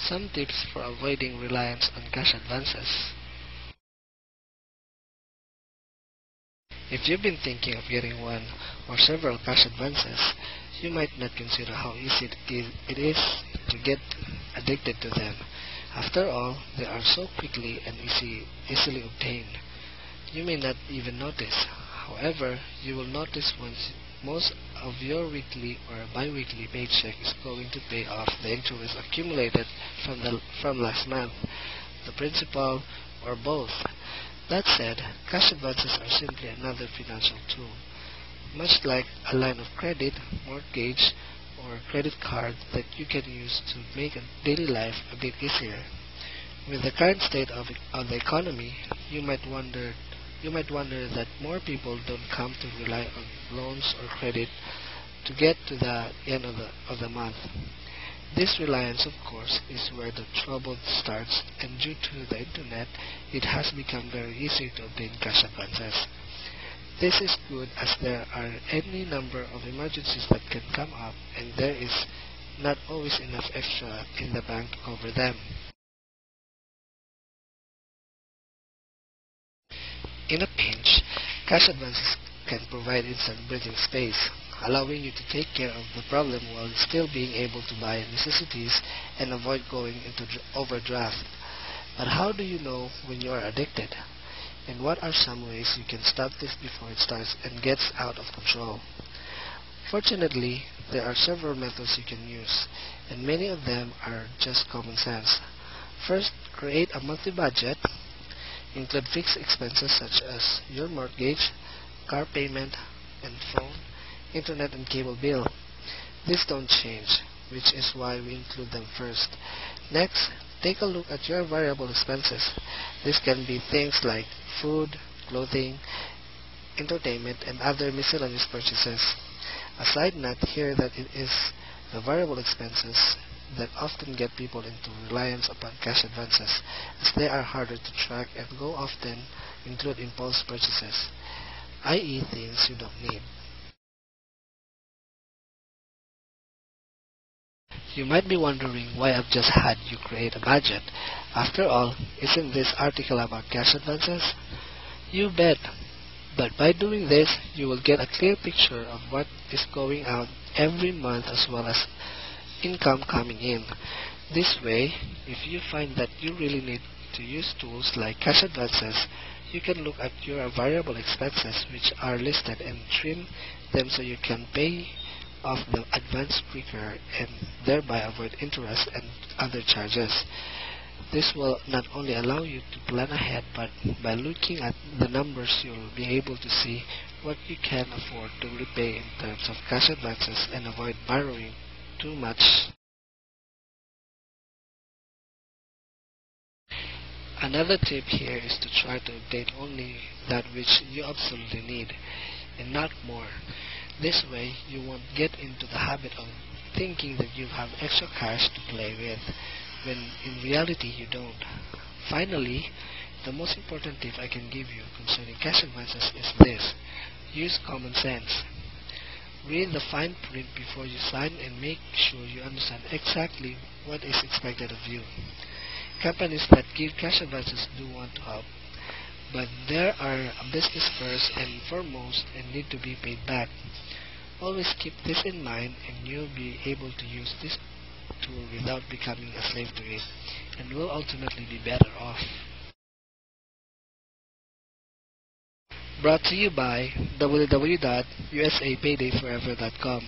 Some tips for avoiding reliance on cash advances. If you've been thinking of getting one or several cash advances, you might not consider how easy it is to get addicted to them. After all, they are so quickly and easily obtained. You may not even notice. However, you will notice once most of your weekly or bi-weekly paycheck is going to pay off the interest accumulated from last month, the principal, or both. That said, cash advances are simply another financial tool, much like a line of credit, mortgage, or credit card that you can use to make a daily life a bit easier. With the current state of the economy, you might wonder that more people don't come to rely on loans or credit to get to the end of the month. This reliance, of course, is where the trouble starts, and due to the internet, it has become very easy to obtain cash advances. This is good as there are any number of emergencies that can come up, and there is not always enough extra in the bank to cover them. In a pinch, cash advances can provide instant breathing space, allowing you to take care of the problem while still being able to buy necessities and avoid going into overdraft. But how do you know when you are addicted? And what are some ways you can stop this before it starts and gets out of control? Fortunately, there are several methods you can use, and many of them are just common sense. First, create a monthly budget. Include fixed expenses such as your mortgage, car payment, and phone, internet, and cable bill. These don't change, which is why we include them first. Next, take a look at your variable expenses. This can be things like food, clothing, entertainment, and other miscellaneous purchases. A side note here that it is the variable expenses that often get people into reliance upon cash advances, as they are harder to track and often include impulse purchases, i.e. things you don't need. You might be wondering why I've just had you create a budget. After all, isn't this article about cash advances? You bet. But by doing this, you will get a clear picture of what is going out every month as well as income coming in. This way, if you find that you really need to use tools like cash advances, you can look at your variable expenses which are listed and trim them so you can pay off the advance quicker and thereby avoid interest and other charges. This will not only allow you to plan ahead, but by looking at the numbers you'll be able to see what you can afford to repay in terms of cash advances and avoid borrowing too much. Another tip here is to try to obtain only that which you absolutely need and not more. This way, you won't get into the habit of thinking that you have extra cash to play with, when in reality you don't. Finally, the most important tip I can give you concerning cash advances is this: use common sense. Read the fine print before you sign and make sure you understand exactly what is expected of you. Companies that give cash advances do want to help, but they are a business first and foremost and need to be paid back. Always keep this in mind and you'll be able to use this tool without becoming a slave to it, and will ultimately be better off. Brought to you by www.usapayday.forever.com.